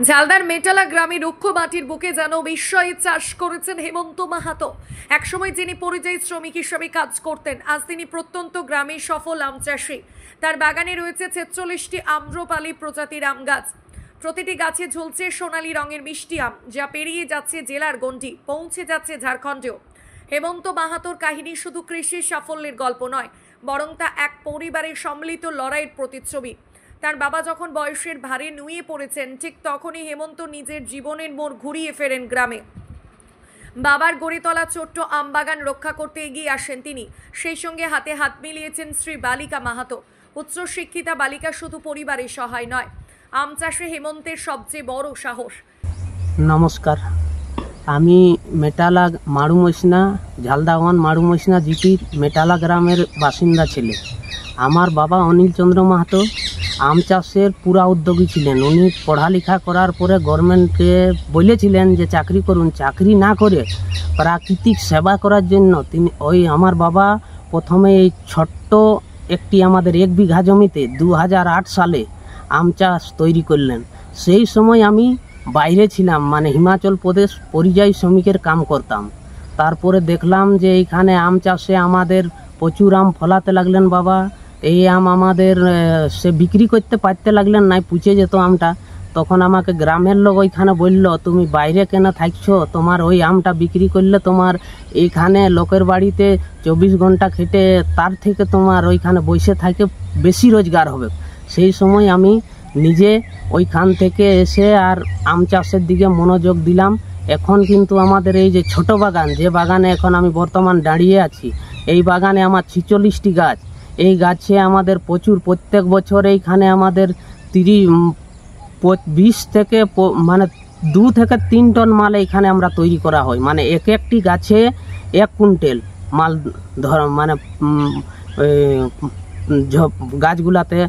ঝালদার মেটালা গ্রামে রুক্ষ মাটির বুকে যেন বিস্ময়ে চাষ করেছেন হেমন্ত মাহাতো। একসময় যিনি পরিযায়ী শ্রমিক হিসেবে কাজ করতেন, আজ তিনি প্রত্যন্ত গ্রামে সফল আম চাষী। তার বাগানে রয়েছে ৪৬টি আম্রপালি প্রজাতির আম গাছ। প্রতিটি গাছে ঝুলছে সোনালী রঙের মিষ্টি আম, যা পেরিয়ে যাচ্ছে জেলার গণ্ডি, পৌঁছে যাচ্ছে ঝাড়খণ্ডেও। হেমন্ত মাহাতোর কাহিনী শুধু কৃষির সাফল্যের গল্প নয়, বরং তা এক পরিবারের সম্মিলিত লড়াইয়ের প্রতিচ্ছবি। তার বাবা যখন বয়সের ভারে নুয়ে পড়েছেন, ঠিক তখনই হেমন্ত নিজের জীবনের মোড় ঘুরিয়ে ফেরেন গ্রামে। বাবার গড়ে তোলা ছোট্ট আমবাগান রক্ষা করতে এগিয়ে আসেন তিনি। সেই সঙ্গে হাতে হাত মিলিয়েছেন শ্রী বালিকা মাহাতো। উচ্চশিক্ষিতা বালিকা শুধু পরিবারের সহায় নয়, আম চাষে হেমন্তের সবচেয়ে বড় সাহস। নমস্কার, আমি মেটালা মারুমৈসনা, ঝালদাওয়ান মারুমৈসনা জিপির মেটালা গ্রামের বাসিন্দা ছেলে। আমার বাবা অনিল চন্দ্র মাহাতো আম চাষের পুরা উদ্যোগী ছিলেন। উনি পড়ালেখা করার পরে গভর্নমেন্টকে বলেছিলেন যে চাকরি করুন, চাকরি না করে প্রাকৃতিক সেবা করার জন্য তিনি আমার বাবা প্রথমে এই ছোট্ট একটি আমাদের 1 বিঘা জমিতে 2008 সালে আম চাষ তৈরি করলেন। সেই সময় আমি বাইরে ছিলাম, মানে হিমাচল প্রদেশ পরিযায়ী শ্রমিকের কাম করতাম। তারপরে দেখলাম যে এইখানে আম চাষে আমাদের প্রচুর আম ফলাতে লাগলেন বাবা। এই আম আমাদের সে বিক্রি করতে পারতে লাগলেন না, পুচে যেত আমটা। তখন আমাকে গ্রামের লোক ওইখানে বলল, তুমি বাইরে কেন থাকছো, তোমার ওই আমটা বিক্রি করলে তোমার এইখানে লোকের বাড়িতে 24 ঘন্টা খেটে তার থেকে তোমার ওইখানে বসে থাকে বেশি রোজগার হবে। সেই সময় আমি নিজে ওইখান থেকে এসে আর আম চাষের দিকে মনোযোগ দিলাম। এখন কিন্তু আমাদের এই যে ছোট বাগান, যে বাগানে এখন আমি বর্তমান দাঁড়িয়ে আছি, এই বাগানে আমার 46টি গাছ। এই গাছে আমাদের প্রচুর, প্রত্যেক বছর এইখানে আমাদের 20 থেকে মানে 2 থেকে 3 টন মাল এইখানে আমরা তৈরি করা হয়। মানে একটি গাছে 1 কুইন্টাল মাল মানে গাছগুলাতে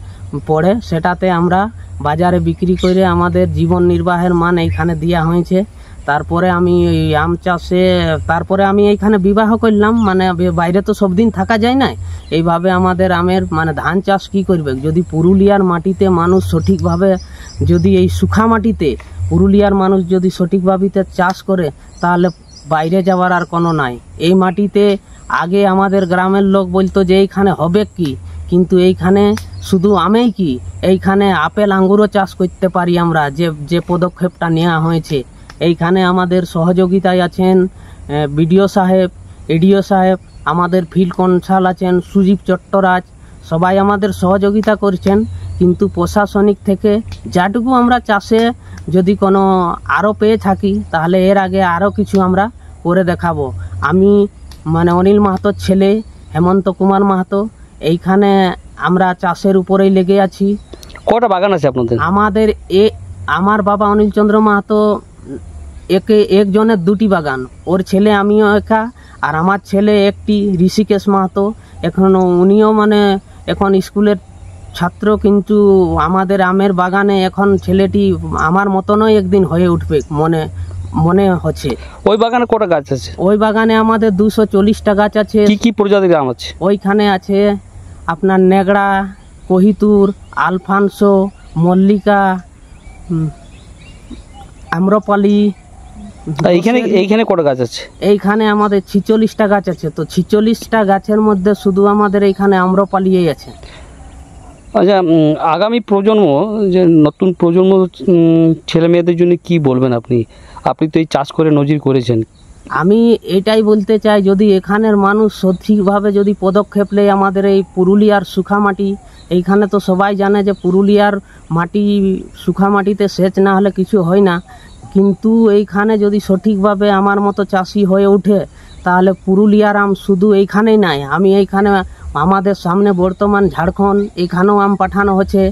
পড়ে, সেটাতে আমরা বাজারে বিক্রি করে আমাদের জীবন নির্বাহের মান এইখানে দেওয়া হয়েছে। তারপরে আমি আম চাষে আমি এইখানে বিবাহ করলাম, মানে বাইরে তো সব দিন থাকা যায় না। এইভাবে আমাদের আমের মানে ধান চাষ কি করবে, যদি পুরুলিয়ার মাটিতে মানুষ সঠিকভাবে, যদি এই শুখা মাটিতে পুরুলিয়ার মানুষ যদি সঠিকভাবে চাষ করে, তাহলে বাইরে যাওয়ার আর কোনো নাই। এই মাটিতে আগে আমাদের গ্রামের লোক বলতো যে এইখানে হবে কি, কিন্তু এইখানে শুধু আমেই কি, এইখানে আপেল আঙ্গুরও চাষ করতে পারি আমরা, যে পদক্ষেপটা নেওয়া হয়েছে। এইখানে আমাদের সহযোগিতায় আছেন বিডিও সাহেব, এডিও সাহেব, আমাদের ফিল্ড কনসাল আছেন সুজীব চট্টরাজ, সবাই আমাদের সহযোগিতা করছেন। কিন্তু প্রশাসনিক থেকে যাটুকু আমরা চাষে যদি কোনো আরও পেয়ে থাকি, তাহলে এর আগে আরও কিছু আমরা করে দেখাবো। আমি মানে অনিল মাহাতোর ছেলে হেমন্ত কুমার মাহাতো, এইখানে আমরা চাষের উপরেই লেগে আছি। কটা বাগান আছে আপনাদের? আমাদের আমার বাবা অনিল চন্দ্র মাহাতো একজনের 2টি বাগান, ওর ছেলে আমিও একা, আর আমার ছেলে একটি ঋষিকেশ মাহাতো। এখন উনিও মানে এখন স্কুলের ছাত্র, কিন্তু আমাদের আমের বাগানে এখন ছেলেটি আমার মতনই একদিন হয়ে উঠবে মনে হচ্ছে। ওই বাগানে কটা গাছ আছে? ওই বাগানে আমাদের 240টা গাছ আছে। কি কি প্রজাতির আম আছে? ওইখানে আছে আপনার নেগড়া, কহিতুর, আলফানসো, মল্লিকা, আম্রপালি। এইখানে কটা গাছ আছে? এইখানে আমাদের 46টা গাছ আছে। তো 46টা গাছের মধ্যে শুধু আমাদের এইখানে আম্রপালিই আছে। আচ্ছা, আগামী প্রজন্ম, যে নতুন প্রজন্ম ছেলে মেয়েদের জন্য কি বলবেন আপনি? আপনি তো এই চাষ করে নজির করেছেন। আমি এটাই বলতে চাই, যদি এখানের মানুষ সঠিকভাবে যদি পদক্ষেপ নেয়, আমাদের এই পুরুলিয়ার শুখা মাটি, এইখানে তো সবাই জানে যে পুরুলিয়ার মাটি শুখা মাটিতে সেচ না হলে কিছু হয় না। কিন্তু এইখানে যদি সঠিকভাবে আমার মতো চাষি হয়ে ওঠে, তাহলে পুরুলিয়ার আম শুধু এইখানেই নাই। আমি এইখানে আমাদের সামনে বর্তমান ঝাড়খণ্ড, এইখানেও আম পাঠানো হচ্ছে।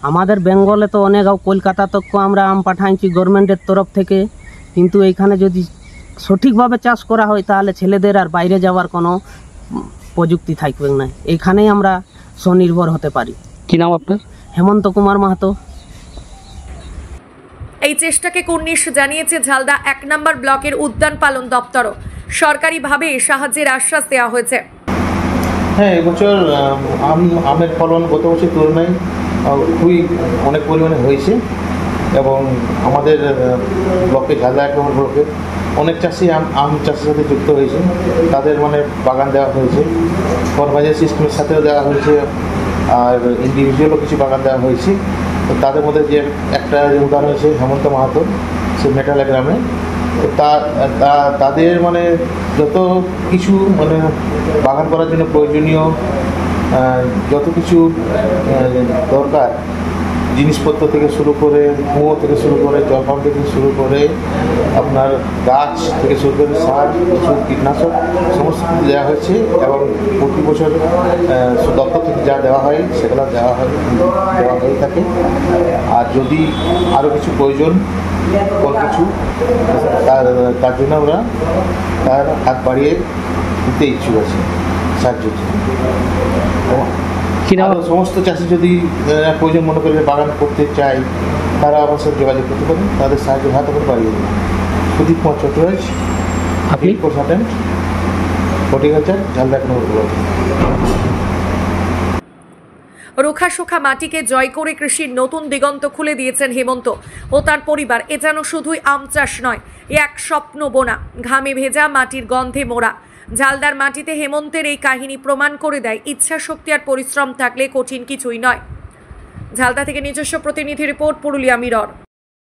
আমাদের বেঙ্গলে তো অনেক, কলকাতা তক আমরা আম পাঠাইছি গভর্নমেন্টের তরফ থেকে। কিন্তু এইখানে যদি সঠিকভাবে চাষ করা হয়, তাহলে ছেলেদের আর বাইরে যাওয়ার কোনো প্রযুক্তি থাকবে না। এইখানেই আমরা স্বনির্ভর হতে পারি। কি নাম আপনার? হেমন্ত কুমার মাহাতো। এই চেষ্টাকে কুর্নিশ জানিয়েছে ঝালদা 1 নম্বর ব্লকের উদ্যান পালন দপ্তরও। সরকারিভাবে সাহায্যের আশ্বাস দেওয়া হয়েছে। হ্যাঁ, এবছর আমের ফলন গত বছর তুলনায় খুবই অনেক পরিমাণে হয়েছে। এবং আমাদের ব্লকে ঝালদা 1 নম্বর ব্লকে অনেক চাষি আম চাষের সাথে যুক্ত হয়েছে, তাদের মানে বাগান দেওয়া হয়েছে, কনভার্জেন্স সিস্টেমের সাথেও দেওয়া হয়েছে, আর ইন্ডিভিজুয়ালও কিছু বাগান দেওয়া হয়েছে। তো তাদের মধ্যে যে একটা উদাহরণ হয়েছে হেমন্ত মাহাতো, সে মেটালা গ্রামে। তো তাদের মানে যত কিছু মানে বাগান করার জন্য প্রয়োজনীয় যত কিছু দরকার, জিনিসপত্র থেকে শুরু করে, কুয়ো থেকে শুরু করে, জল পাম্প থেকে শুরু করে, আপনার গাছ থেকে শুরু করে সার, ওষুধ, কীটনাশক সমস্ত কিছু দেওয়া হয়েছে। এবং প্রতি বছর দপ্তর থেকে যা দেওয়া হয় সেগুলো দেওয়া হয়ে থাকে। আর যদি আরও কিছু প্রয়োজন কিছু তার জন্য ওরা তার হাত বাড়িয়ে দিতে ইচ্ছুক আছে সাহায্যের জন্য। আরও সমস্ত চাষি যদি প্রয়োজন মনে করে বাগান করতে চায়, তারা আমার সাথে যোগাযোগ করতে পারেন, তাদের সাহায্য হাত করে বাড়িয়ে দেবেন। সুদীপ কুমার চট্টোরাজ, আপনি কনসালটেন্ট, হর্টিকালচার, ঝালদা 1 নম্বর ব্লক। রুখাসুখা মাটিকে জয় করে কৃষির নতুন দিগন্ত খুলে দিয়েছেন হেমন্ত ও তার পরিবার। এ যেন শুধুই আম চাষ নয়, এ এক স্বপ্ন বোনা, ঘামে ভেজা, মাটির গন্ধে মোড়া। ঝালদার মাটিতে হেমন্তের এই কাহিনী প্রমাণ করে দেয় ইচ্ছা শক্তি আর পরিশ্রম থাকলে কঠিন কিছুই নয়। ঝালদা থেকে নিজস্ব প্রতিনিধি রিপোর্ট, পুরুলিয়া মিরর।